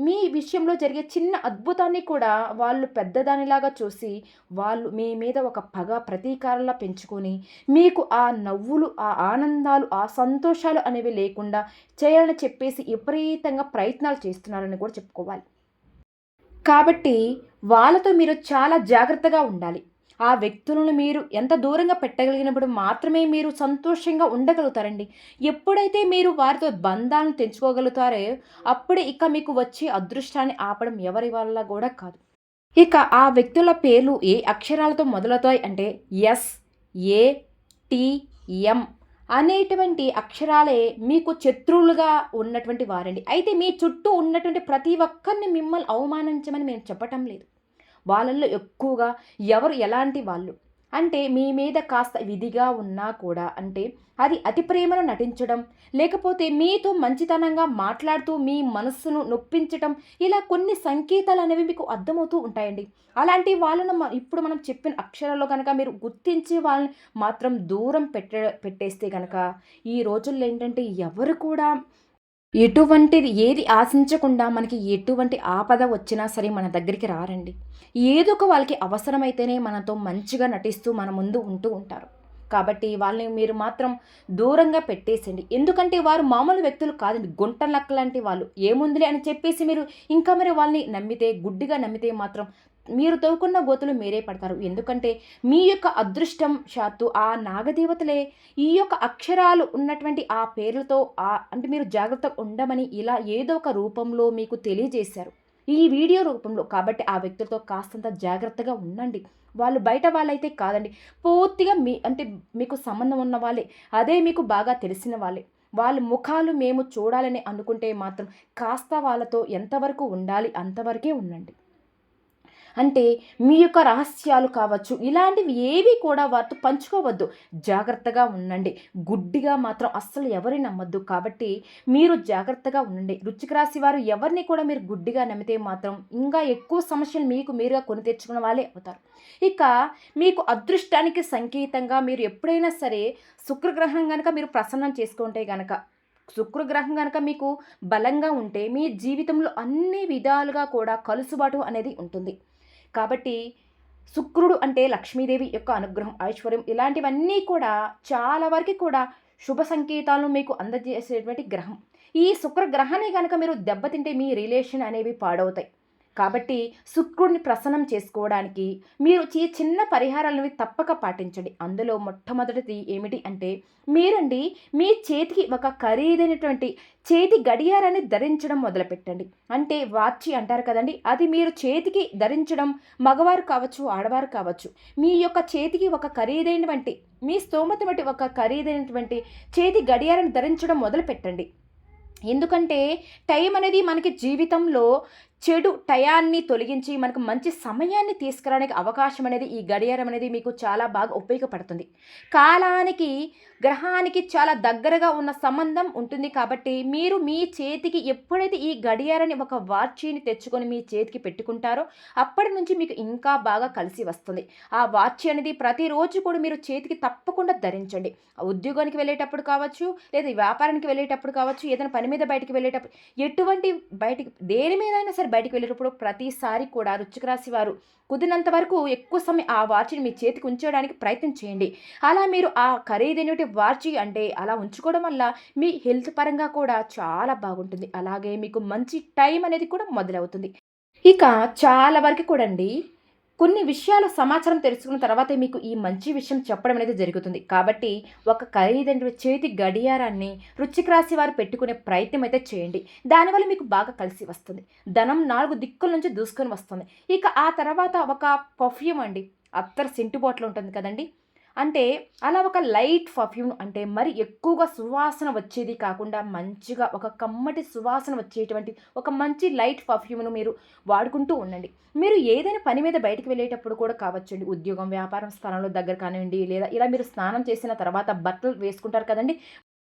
మీ విషయంలో జరిగే చిన్న అద్భుతాన్ని కూడా వాళ్ళు పెద్దదానిలాగా చూసి, వాళ్ళు మీ మీద ఒక పగ, ప్రతీకారంలా పెంచుకొని, మీకు ఆ నవ్వులు, ఆ ఆనందాలు, ఆ సంతోషాలు అనేవి లేకుండా చేయాలని చెప్పేసి విపరీతంగా ప్రయత్నాలు చేస్తున్నారని కూడా చెప్పుకోవాలి. కాబట్టి వాళ్ళతో మీరు చాలా జాగ్రత్తగా ఉండాలి. ఆ వ్యక్తులను మీరు ఎంత దూరంగా పెట్టగలిగినప్పుడు మాత్రమే మీరు సంతోషంగా ఉండగలుగుతారండి. ఎప్పుడైతే మీరు వారితో బంధాలను తెంచుకోగలుగుతారో అప్పుడే ఇక మీకు వచ్చే అదృష్టాన్ని ఆపడం ఎవరి వల్ల కూడా కాదు. ఇక ఆ వ్యక్తుల పేర్లు ఏ అక్షరాలతో మొదలవుతాయి అంటే ఎస్, ఏ, టీ, ఎం అనేటువంటి అక్షరాలే మీకు శత్రువులుగా ఉన్నటువంటి వారండి. అయితే మీ చుట్టూ ఉన్నటువంటి ప్రతి ఒక్కరిని మిమ్మల్ని అవమానించమని మేము చెప్పటం లేదు. వాళ్ళల్లో ఎక్కువగా ఎవరు ఎలాంటి వాళ్ళు అంటే, మీ మీద కాస్త విధిగా ఉన్నా కూడా అంటే అది అతి ప్రేమను నటించడం, లేకపోతే మీతో మంచితనంగా మాట్లాడుతూ మీ మనస్సును నొప్పించటం, ఇలా కొన్ని సంకేతాలు అనేవి మీకు అర్థమవుతూ ఉంటాయండి. అలాంటి వాళ్ళను ఇప్పుడు మనం చెప్పిన అక్షరాల్లో కనుక మీరు గుర్తించి వాళ్ళని మాత్రం దూరం పెట్టేస్తే కనుక ఈ రోజుల్లో ఏంటంటే ఎవరు కూడా ఎటువంటిది ఏది ఆశించకుండా మనకి ఎటువంటి ఆపద వచ్చినా సరే మన దగ్గరికి రారండి. ఏదో ఒక వాళ్ళకి అవసరమైతేనే మనతో మంచిగా నటిస్తూ మన ముందు ఉంటూ ఉంటారు. కాబట్టి వాళ్ళని మీరు మాత్రం దూరంగా పెట్టేసేయండి. ఎందుకంటే వారు మామూలు వ్యక్తులు కాదండి. గుంటనక్కలాంటి వాళ్ళు. ఏముందిలే అని చెప్పేసి మీరు ఇంకా మరి వాళ్ళని నమ్మితే, గుడ్డిగా నమ్మితే మాత్రం మీరు తవ్వుకున్న గోతులు మీరే పడతారు. ఎందుకంటే మీ యొక్క అదృష్టం శాత్తు ఆ నాగదేవతలే ఈ యొక్క అక్షరాలు ఉన్నటువంటి ఆ పేర్లతో అంటే మీరు జాగ్రత్తగా ఉండమని ఇలా ఏదో ఒక రూపంలో మీకు తెలియజేశారు, ఈ వీడియో రూపంలో. కాబట్టి ఆ వ్యక్తులతో కాస్తంత జాగ్రత్తగా ఉండండి. వాళ్ళు బయట వాళ్ళైతే కాదండి. పూర్తిగా అంటే మీకు సంబంధం ఉన్న వాళ్ళే. అదే మీకు బాగా తెలిసిన వాళ్ళే. వాళ్ళ ముఖాలు మేము చూడాలని అనుకుంటే మాత్రం కాస్త వాళ్ళతో ఎంతవరకు ఉండాలి అంతవరకే ఉండండి. అంటే మీ యొక్క రహస్యాలు కావచ్చు, ఇలాంటివి ఏవి కూడా వారితో పంచుకోవద్దు. జాగ్రత్తగా ఉండండి. గుడ్డిగా మాత్రం అస్సలు ఎవరిని నమ్మొద్దు. కాబట్టి మీరు జాగ్రత్తగా ఉండండి. వృశ్చిక రాశి వారు ఎవరిని కూడా మీరు గుడ్డిగా నమ్మితే మాత్రం ఇంకా ఎక్కువ సమస్యలు మీకు మీరుగా కొని తెచ్చుకున్న వాళ్ళే అవుతారు. ఇక మీకు అదృష్టానికి సంకేతంగా మీరు ఎప్పుడైనా సరే శుక్రగ్రహం కనుక మీరు ప్రసన్నం చేసుకుంటే గనక, శుక్రగ్రహం కనుక మీకు బలంగా ఉంటే మీ జీవితంలో అన్ని విధాలుగా కూడా కలుసుబాటు అనేది ఉంటుంది. కాబట్టి శుక్రుడు అంటే లక్ష్మీదేవి యొక్క అనుగ్రహం, ఐశ్వర్యం ఇలాంటివన్నీ కూడా చాలా వరకు కూడా శుభ సంకేతాలను మీకు అందజేసేటువంటి గ్రహం. ఈ శుక్ర గ్రహాన్ని కనుక మీరు దెబ్బతింటే మీ రిలేషన్ అనేవి పాడవుతాయి. కాబట్టి శుక్రుడిని ప్రసన్నం చేసుకోవడానికి మీరు ఈ చిన్న పరిహారాలను తప్పక పాటించండి. అందులో మొట్టమొదటిది ఏమిటి అంటే మీరండి మీ చేతికి ఒక ఖరీదైనటువంటి చేతి గడియారాన్ని ధరించడం మొదలుపెట్టండి. అంటే వాచి అంటారు కదండి, అది మీరు చేతికి ధరించడం మగవారు కావచ్చు, ఆడవారు కావచ్చు. మీ యొక్క చేతికి ఒక ఖరీదైనటువంటి మీ స్తోమత బట్టి ఒక ఖరీదైనటువంటి చేతి గడియారాన్ని ధరించడం మొదలుపెట్టండి. ఎందుకంటే టైం అనేది మనకి జీవితంలో చెడు టయాన్ని తొలగించి మనకు మంచి సమయాన్ని తీసుకురావడానికి అవకాశం అనేది ఈ గడియారం అనేది మీకు చాలా బాగా ఉపయోగపడుతుంది. కాలానికి గ్రహానికి చాలా దగ్గరగా ఉన్న సంబంధం ఉంటుంది. కాబట్టి మీరు మీ చేతికి ఎప్పుడైతే ఈ గడియారాన్ని ఒక వాచీని తెచ్చుకొని మీ చేతికి పెట్టుకుంటారో అప్పటి నుంచి మీకు ఇంకా బాగా కలిసి వస్తుంది. ఆ వాచ్ అనేది ప్రతిరోజు కూడా మీరు చేతికి తప్పకుండా ధరించండి. ఉద్యోగానికి వెళ్ళేటప్పుడు కావచ్చు, లేదా వ్యాపారానికి వెళ్ళేటప్పుడు కావచ్చు, ఏదైనా పని మీద బయటికి వెళ్ళేటప్పుడు, ఎటువంటి బయటికి దేని మీదైనా సరే బయటికి వెళ్ళేటప్పుడు ప్రతిసారి కూడా వృశ్చిక రాశి వారు కుదిరినంత వరకు ఎక్కువ సమయం ఆ వాచ్ని మీ చేతికి ఉంచడానికి ప్రయత్నం చేయండి. అలా మీరు ఆ ఖరీదైనటువంటి వాచ్ అంటే అలా ఉంచుకోవడం వల్ల మీ హెల్త్ పరంగా కూడా చాలా బాగుంటుంది. అలాగే మీకు మంచి టైం అనేది కూడా మొదలవుతుంది. ఇక చాలా వరకు కూడా అండి కొన్ని విషయాలు సమాచారం తెలుసుకున్న తర్వాతే మీకు ఈ మంచి విషయం చెప్పడం అనేది జరుగుతుంది. కాబట్టి ఒక ఖరీదైన చేతి గడియారాన్ని వృశ్చిక రాశి వారు పెట్టుకునే ప్రయత్నం అయితే చేయండి. దానివల్ల మీకు బాగా కలిసి వస్తుంది. ధనం 4 దిక్కుల నుంచి దూసుకొని వస్తుంది. ఇక ఆ తర్వాత ఒక పర్ఫ్యూమ్ అండి, అత్తర్ సెంటు బాటిల్ ఉంటుంది కదండి, అంటే అలా ఒక లైట్ పర్ఫ్యూమ్ అంటే మరి ఎక్కువగా సువాసన వచ్చేది కాకుండా మంచిగా ఒక కమ్మటి సువాసన వచ్చేటువంటి ఒక మంచి లైట్ పర్ఫ్యూమ్ను మీరు వాడుకుంటూ ఉండండి. మీరు ఏదైనా పని మీద బయటికి వెళ్ళేటప్పుడు కూడా కావచ్చండి, ఉద్యోగం వ్యాపారం స్థలంలో దగ్గర కానివ్వండి, లేదా ఇలా మీరు స్నానం చేసిన తర్వాత బట్టలు వేసుకుంటారు కదండి,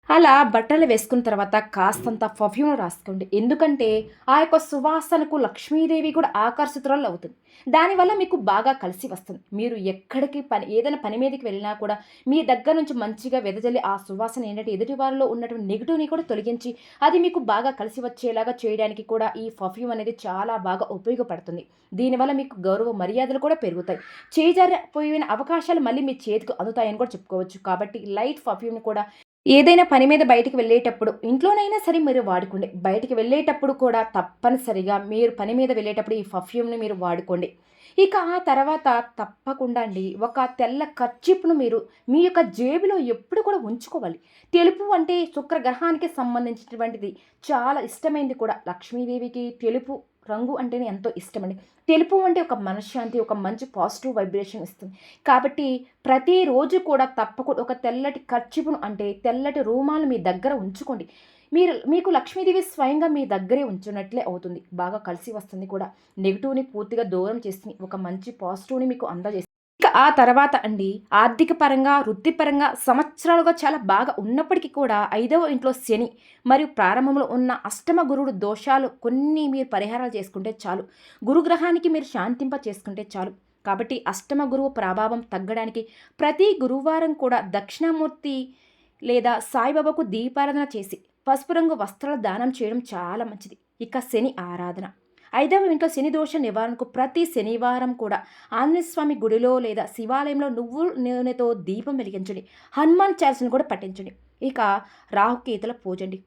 అలా బట్టలు వేసుకున్న తర్వాత కాస్తంత పర్ఫ్యూమ్ రాసుకోండి. ఎందుకంటే ఆ యొక్క సువాసనకు లక్ష్మీదేవి కూడా ఆకర్షితురాలు అవుతుంది. దానివల్ల మీకు బాగా కలిసి వస్తుంది. మీరు ఎక్కడికి ఏదైనా పని మీదకి వెళ్ళినా కూడా మీ దగ్గర నుంచి మంచిగా వెదజల్లి ఆ సువాసన ఏంటంటే ఎదుటి వారిలో ఉన్నటువంటి నెగిటివ్ని కూడా తొలగించి అది మీకు బాగా కలిసి వచ్చేలాగా చేయడానికి కూడా ఈ పర్ఫ్యూమ్ అనేది చాలా బాగా ఉపయోగపడుతుంది. దీనివల్ల మీకు గౌరవ మర్యాదలు కూడా పెరుగుతాయి. చేజారిపోయిన అవకాశాలు మళ్ళీ మీ చేతికి అందుతాయని కూడా చెప్పుకోవచ్చు. కాబట్టి లైట్ పర్ఫ్యూమ్ని కూడా ఏదైనా పని మీద బయటికి వెళ్ళేటప్పుడు, ఇంట్లోనైనా సరే మీరు వాడుకోండి. బయటికి వెళ్ళేటప్పుడు కూడా తప్పనిసరిగా మీరు పని మీద వెళ్ళేటప్పుడు ఈ పర్ఫ్యూమ్ని మీరు వాడుకోండి. ఇక ఆ తర్వాత తప్పకుండా అండి ఒక తెల్ల కర్చీప్ను మీరు మీ యొక్క జేబులో ఎప్పుడు కూడా ఉంచుకోవాలి. తెలుపు అంటే శుక్రగ్రహానికి సంబంధించినటువంటిది, చాలా ఇష్టమైంది కూడా. లక్ష్మీదేవికి తెలుపు రంగు అంటేనే ఎంతో ఇష్టమండి. తెలుపు అంటే ఒక మనశ్శాంతి, ఒక మంచి పాజిటివ్ వైబ్రేషన్ ఇస్తుంది. కాబట్టి ప్రతిరోజు కూడా తప్పకుండా ఒక తెల్లటి కర్చీపును అంటే తెల్లటి రూమాలు మీ దగ్గర ఉంచుకోండి. మీకు లక్ష్మీదేవి స్వయంగా మీ దగ్గరే ఉంచున్నట్లే అవుతుంది. బాగా కలిసి వస్తుంది కూడా. నెగిటివ్ని పూర్తిగా దూరం చేస్తుంది. ఒక మంచి పాజిటివ్ని మీకు అందజేస్తుంది. ఇక ఆ తర్వాత అండి ఆర్థిక పరంగా, వృత్తిపరంగా సంవత్సరాలుగా చాలా బాగా ఉన్నప్పటికీ కూడా 5వ ఇంట్లో శని మరియు ప్రారంభంలో ఉన్న అష్టమ గురుడు దోషాలు కొన్ని మీరు పరిహారాలు చేసుకుంటే చాలు. గురుగ్రహానికి మీరు శాంతింప చేసుకుంటే చాలు. కాబట్టి అష్టమ గురువు ప్రభావం తగ్గడానికి ప్రతి గురువారం కూడా దక్షిణామూర్తి లేదా సాయిబాబాకు దీపారాధన చేసి పసుపు రంగు వస్త్రాల దానం చేయడం చాలా మంచిది. ఇక శని ఆరాధన, 5వ ఇంట్లో శని దోష నివారణకు ప్రతి శనివారం కూడా ఆంజనేయ స్వామి గుడిలో లేదా శివాలయంలో నువ్వుల నూనెతో దీపం వెలిగించండి. హనుమాన్ చాలీసాను కూడా పఠించండి. ఇక రాహుకేతుల పూజండి.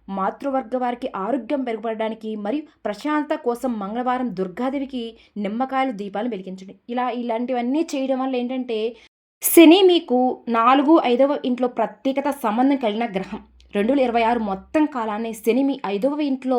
మాతృవర్గ వారికి ఆరోగ్యం మెరుగుపడడానికి మరియు ప్రశాంతత కోసం మంగళవారం దుర్గాదేవికి నిమ్మకాయలు దీపాలు వెలిగించండి. ఇలాంటివన్నీ చేయడం వల్ల ఏంటంటే శని మీకు 4, 5వ ఇంట్లో ప్రత్యేకత సంబంధం కలిగిన గ్రహం. 2026 మొత్తం కాలాన్ని శని మీ 5వ ఇంట్లో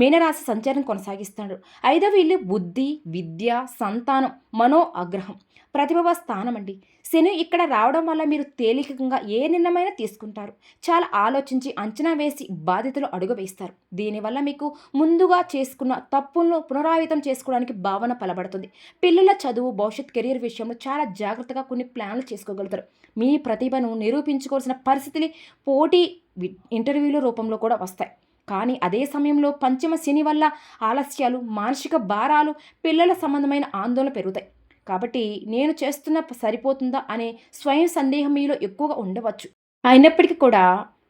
మీనరాశి సంచారం కొనసాగిస్తాడు. 5వ ఇల్లు బుద్ధి, విద్య, సంతానం, మనో అగ్రహం, ప్రతిభవ స్థానం అండి. శని ఇక్కడ రావడం వల్ల మీరు తేలికగా ఏ నిర్ణయమైనా తీసుకుంటారు. చాలా ఆలోచించి అంచనా వేసి బాధ్యతలు అడుగు వేస్తారు. దీనివల్ల మీకు ముందుగా చేసుకున్న తప్పులను పునరావృతం చేసుకోవడానికి భావన బలపడుతుంది. పిల్లల చదువు, భవిష్యత్ కెరీర్ విషయంలో చాలా జాగ్రత్తగా కొన్ని ప్లాన్లు చేసుకోగలుగుతారు. మీ ప్రతిభను నిరూపించుకోవాల్సిన పరిస్థితులు పోటీ ఇంటర్వ్యూల రూపంలో కూడా వస్తాయి. కానీ అదే సమయంలో పంచమ శని వల్ల ఆలస్యాలు, మానసిక భారాలు, పిల్లల సంబంధమైన ఆందోళన పెరుగుతాయి. కాబట్టి నేను చేస్తున్న సరిపోతుందా అనే స్వయం సందేహం మీలో ఎక్కువగా ఉండవచ్చు. అయినప్పటికీ కూడా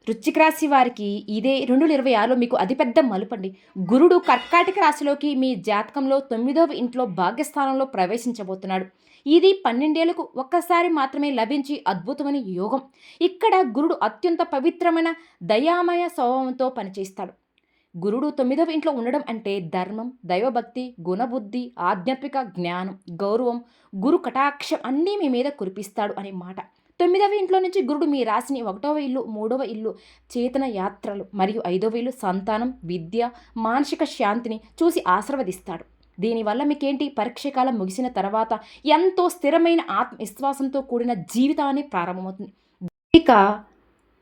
వృశ్చిక రాశి వారికి ఇదే 2026లో మీకు అతిపెద్ద మలుపండి. గురుడు కర్కాటక రాశిలోకి మీ జాతకంలో 9వ ఇంట్లో భాగ్యస్థానంలో ప్రవేశించబోతున్నాడు. ఇది 12 ఏళ్లకు ఒక్కసారి మాత్రమే లభించి అద్భుతమైన యోగం. ఇక్కడ గురుడు అత్యంత పవిత్రమైన దయామయ స్వభావంతో పనిచేస్తాడు. గురుడు 9వ ఇంట్లో ఉండడం అంటే ధర్మం, దైవభక్తి, గుణబుద్ధి, ఆధ్యాత్మిక జ్ఞానం, గౌరవం, గురు కటాక్షం అన్నీ మీ మీద కురిపిస్తాడు అనే మాట. 9వ ఇంట్లో నుంచి గురుడు మీ రాశిని 1వ ఇల్లు, 3వ ఇల్లు చేతన యాత్రలు మరియు 5వ ఇల్లు సంతానం, విద్య, మానసిక శాంతిని చూసి ఆశీర్వదిస్తాడు. దీనివల్ల మీకేంటి, పరీక్ష కాలం ముగిసిన తర్వాత ఎంతో స్థిరమైన ఆత్మవిశ్వాసంతో కూడిన జీవితాన్ని ప్రారంభమవుతుంది. ఇక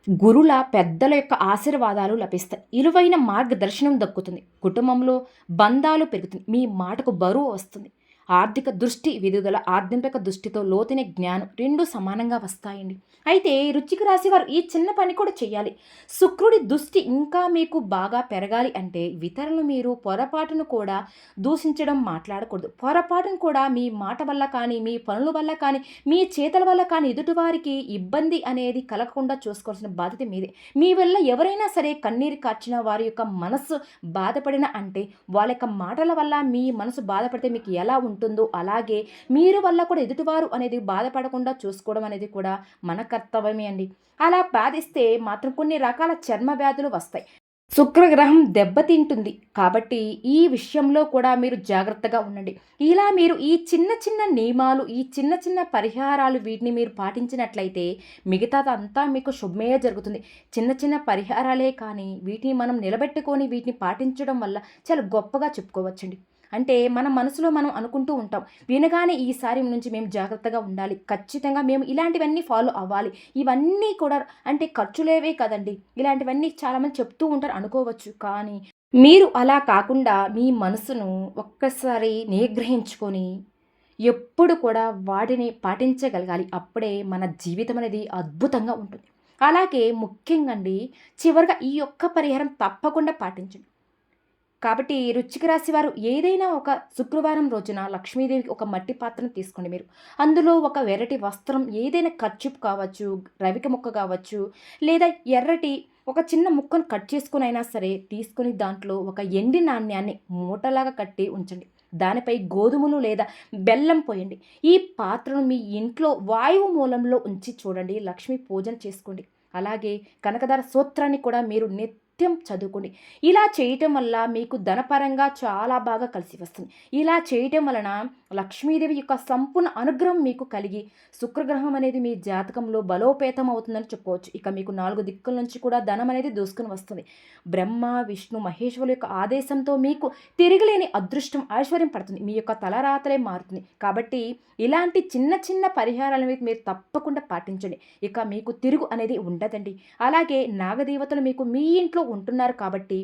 గురుల పెద్దల యొక్క ఆశీర్వాదాలు లభిస్తాయి. ఇలువైన మార్గదర్శనం దక్కుతుంది. కుటుంబంలో బంధాలు పెరుగుతుంది. మీ మాటకు బరువు వస్తుంది. ఆర్థిక దృష్టి విడుదల, ఆధ్యాత్మిక దృష్టితో లోతైన జ్ఞానం రెండు సమానంగా వస్తాయండి. అయితే వృశ్చిక రాశి వారు ఈ చిన్న పని కూడా చేయాలి. శుక్రుడి దృష్టి ఇంకా మీకు బాగా పెరగాలి అంటే ఇతరులను మీరు పొరపాటును కూడా దూషించడం మాట్లాడకూడదు. పొరపాటును కూడా మీ మాట వల్ల కానీ, మీ పనుల వల్ల కానీ, మీ చేతల వల్ల కానీ ఎదుటివారికి ఇబ్బంది అనేది కలగకుండా చూసుకోవాల్సిన బాధ్యత మీదే. మీ వల్ల ఎవరైనా సరే కన్నీరు కార్చిన వారి యొక్క మనస్సు బాధపడిన అంటే వాళ్ళ యొక్క మాటల వల్ల మీ మనసు బాధపడితే మీకు ఎలా ఉంటుందో అలాగే మీరు వల్ల కూడా ఎదుటివారు అనేది బాధపడకుండా చూసుకోవడం అనేది కూడా మన కర్తవ్యమే అండి. అలా బాధిస్తే మాత్రం కొన్ని రకాల చర్మ వ్యాధులు వస్తాయి. శుక్రగ్రహం దెబ్బతింటుంది కాబట్టి ఈ విషయంలో కూడా మీరు జాగ్రత్తగా ఉండండి. ఇలా మీరు ఈ చిన్న చిన్న నియమాలు, ఈ చిన్న చిన్న పరిహారాలు వీటిని మీరు పాటించినట్లయితే మిగతాదంతా మీకు శుభమే జరుగుతుంది. చిన్న చిన్న పరిహారాలే కానీ వీటిని మనం నిలబెట్టుకొని వీటిని పాటించడం వల్ల చాలా గొప్పగా చెప్పుకోవచ్చండి. అంటే మన మనసులో మనం అనుకుంటూ ఉంటాం, వినగానే ఈసారి నుంచి మేము జాగ్రత్తగా ఉండాలి, ఖచ్చితంగా మేము ఇలాంటివన్నీ ఫాలో అవ్వాలి. ఇవన్నీ కూడా అంటే ఖర్చులేవే కదండి, ఇలాంటివన్నీ చాలామంది చెప్తూ ఉంటారు అనుకోవచ్చు. కానీ మీరు అలా కాకుండా మీ మనసును ఒక్కసారి నిగ్రహించుకొని ఎప్పుడు కూడా వాటిని పాటించగలగాలి. అప్పుడే మన జీవితం అనేది అద్భుతంగా ఉంటుంది. అలాగే ముఖ్యంగా అండి, చివరిగా ఈ యొక్క పరిహారం తప్పకుండా పాటించండి. కాబట్టి వృశ్చిక రాశి వారు ఏదైనా ఒక శుక్రవారం రోజున లక్ష్మీదేవికి ఒక మట్టి పాత్రను తీసుకోండి మీరు. అందులో ఒక వెరటి వస్త్రం, ఏదైనా కర్చీఫ్ కావచ్చు, రవిక ముక్క కావచ్చు, లేదా ఎర్రటి ఒక చిన్న ముక్కను కట్ చేసుకుని అయినా సరే తీసుకొని దాంట్లో ఒక ఎండి నాణ్యాన్ని మూటలాగా కట్టి ఉంచండి. దానిపై గోధుమలు లేదా బెల్లం పోయండి. ఈ పాత్రను మీ ఇంట్లో వాయువు మూలంలో ఉంచి చూడండి, లక్ష్మీ పూజన చేసుకోండి. అలాగే కనకదార సూత్రాన్ని కూడా మీరు నిత్యం చదువుకోండి. ఇలా చేయటం వల్ల మీకు ధనపరంగా చాలా బాగా కలిసి వస్తుంది. ఇలా చేయటం వలన లక్ష్మీదేవి యొక్క సంపూర్ణ అనుగ్రహం మీకు కలిగి శుక్రగ్రహం అనేది మీ జాతకంలో బలోపేతం అవుతుందని చెప్పుకోవచ్చు. ఇక మీకు 4 దిక్కుల నుంచి కూడా ధనం అనేది దూసుకుని వస్తుంది. బ్రహ్మ విష్ణు మహేశ్వరుల యొక్క ఆదేశంతో మీకు తిరగలేని అదృష్టం ఐశ్వర్యం పడుతుంది. మీ యొక్క తలరాతలే మారుతుంది. కాబట్టి ఇలాంటి చిన్న చిన్న పరిహారాలను మీరు తప్పకుండా పాటించండి. ఇక మీకు తిరుగు అనేది ఉండదండి. అలాగే నాగదేవతలు మీకు మీ ఇంట్లో ఉంటున్నారు కాబట్టి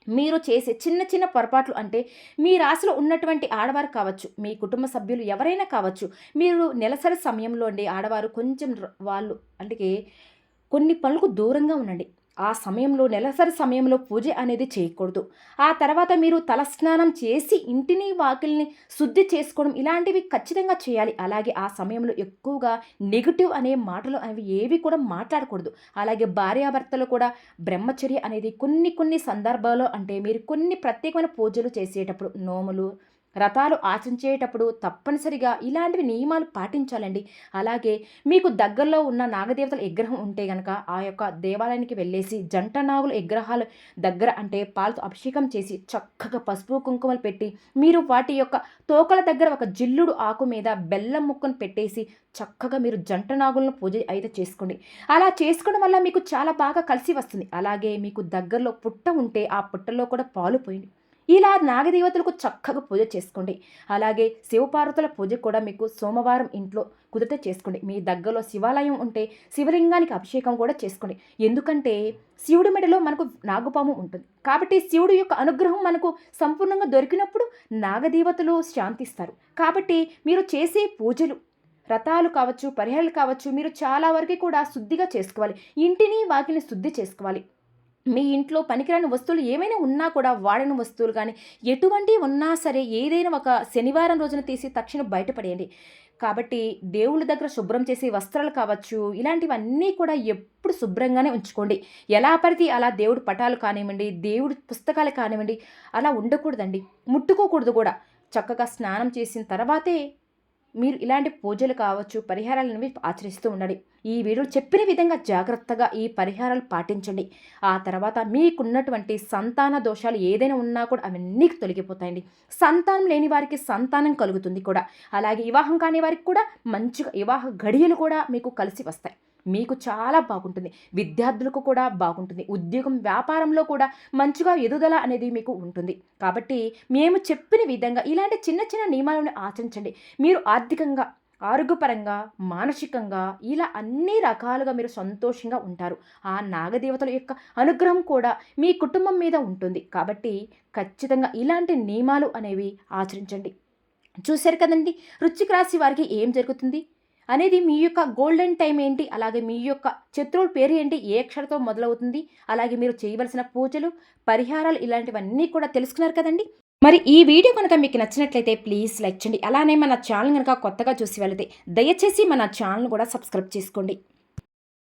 మీరు చేసే చిన్న చిన్న పొరపాట్లు అంటే మీ రాశిలో ఉన్నటువంటి ఆడవారు కావచ్చు, మీ కుటుంబ సభ్యులు ఎవరైనా కావచ్చు, మీరు నెలసరి సమయంలో అండి ఆడవారు కొంచెం వాళ్ళు అంటే కొన్ని పనులకు దూరంగా ఉండండి. ఆ సమయంలో నెలసరి సమయంలో పూజ అనేది చేయకూడదు. ఆ తర్వాత మీరు తలస్నానం చేసి ఇంటిని వాకిల్ని శుద్ధి చేసుకోవడం ఇలాంటివి ఖచ్చితంగా చేయాలి. అలాగే ఆ సమయంలో ఎక్కువగా నెగిటివ్ అనే మాటలు అవి ఏవి కూడా మాట్లాడకూడదు. అలాగే భార్యాభర్తలు కూడా బ్రహ్మచర్య అనేది కొన్ని కొన్ని సందర్భాల్లో అంటే మీరు కొన్ని ప్రత్యేకమైన పూజలు చేసేటప్పుడు, నోములు వ్రతాలు ఆచరించేటప్పుడు తప్పనిసరిగా ఇలాంటివి నియమాలు పాటించాలండి. అలాగే మీకు దగ్గరలో ఉన్న నాగదేవతల విగ్రహం ఉంటే గనక ఆ యొక్క దేవాలయానికి వెళ్ళేసి జంట నాగుల విగ్రహాలు దగ్గర అంటే పాలతో అభిషేకం చేసి చక్కగా పసుపు కుంకుమలు పెట్టి మీరు వాటి యొక్క తోకల దగ్గర ఒక జిల్లుడు ఆకు మీద బెల్లం ముక్కను పెట్టేసి చక్కగా మీరు జంట నాగులను పూజ అయితే చేసుకోండి. అలా చేసుకోవడం వల్ల మీకు చాలా బాగా కలిసి వస్తుంది. అలాగే మీకు దగ్గరలో పుట్ట ఉంటే ఆ పుట్టలో కూడా పాలు పోయండి. ఇలా నాగదేవతలకు చక్కగా పూజ చేసుకోండి. అలాగే శివపార్వతుల పూజ కూడా మీకు సోమవారం ఇంట్లో కుదిరితే చేసుకోండి. మీ దగ్గరలో శివాలయం ఉంటే శివలింగానికి అభిషేకం కూడా చేసుకోండి. ఎందుకంటే శివుడి మెడలో మనకు నాగపాము ఉంటుంది కాబట్టి శివుడి యొక్క అనుగ్రహం మనకు సంపూర్ణంగా దొరికినప్పుడు నాగదేవతలు శాంతిస్తారు. కాబట్టి మీరు చేసే పూజలు, వ్రతాలు కావచ్చు, పరిహారాలు కావచ్చు, మీరు చాలా వరకు కూడా శుద్ధిగా చేసుకోవాలి. ఇంటిని వాకిని శుద్ధి చేసుకోవాలి. మీ ఇంట్లో పనికిరాని వస్తువులు ఏమైనా ఉన్నా కూడా వాడని వస్తువులు కానీ ఎటువంటి ఉన్నా సరే ఏదైనా ఒక శనివారం రోజున తీసి తక్షణం బయటపడేయండి. కాబట్టి దేవుళ్ళ దగ్గర శుభ్రం చేసే వస్త్రాలు కావచ్చు, ఇలాంటివన్నీ కూడా ఎప్పుడు శుభ్రంగానే ఉంచుకోండి. ఎలా పడితే అలా దేవుడి పటాలు కానివ్వండి, దేవుడి పుస్తకాలు కానివ్వండి అలా ఉండకూడదండి. ముట్టుకోకూడదు కూడా. చక్కగా స్నానం చేసిన తర్వాతే మీరు ఇలాంటి పూజలు కావచ్చు, పరిహారాలనేవి ఆచరిస్తూ ఉండండి. ఈ వీడియో చెప్పిన విధంగా జాగ్రత్తగా ఈ పరిహారాలు పాటించండి. ఆ తర్వాత మీకున్నటువంటి సంతాన దోషాలు ఏదైనా ఉన్నా కూడా అవన్నీ తొలగిపోతాయండి. సంతానం లేని వారికి సంతానం కలుగుతుంది కూడా. అలాగే వివాహం కాని వారికి కూడా మంచిగా వివాహ గడియలు కూడా మీకు కలిసి వస్తాయి. మీకు చాలా బాగుంటుంది. విద్యార్థులకు కూడా బాగుంటుంది. ఉద్యోగం, వ్యాపారంలో కూడా మంచిగా ఎదుగుదల అనేది మీకు ఉంటుంది. కాబట్టి మేము చెప్పిన విధంగా ఇలాంటి చిన్న చిన్న నియమాలను ఆచరించండి. మీరు ఆర్థికంగా, ఆరోగ్యపరంగా, మానసికంగా ఇలా అన్ని రకాలుగా మీరు సంతోషంగా ఉంటారు. ఆ నాగదేవతల యొక్క అనుగ్రహం కూడా మీ కుటుంబం మీద ఉంటుంది. కాబట్టి ఖచ్చితంగా ఇలాంటి నియమాలు అనేవి ఆచరించండి. చూశారు కదండి, వృశ్చిక రాశి వారికి ఏం జరుగుతుంది అనేది. మీ యొక్క గోల్డెన్ టైం ఏంటి, అలాగే మీ యొక్క శత్రువుల పేరు ఏంటి, ఏ అక్షరంతో మొదలవుతుంది, అలాగే మీరు చేయవలసిన పూజలు, పరిహారాలు ఇలాంటివన్నీ కూడా తెలుసుకున్నారు కదండి. మరి ఈ వీడియో కనుక మీకు నచ్చినట్లయితే ప్లీజ్ లైక్ చేయండి. అలానే మన ఛానల్ కనుక కొత్తగా చూసి వెళితే దయచేసి మన ఛానల్ కూడా సబ్స్క్రైబ్ చేసుకోండి.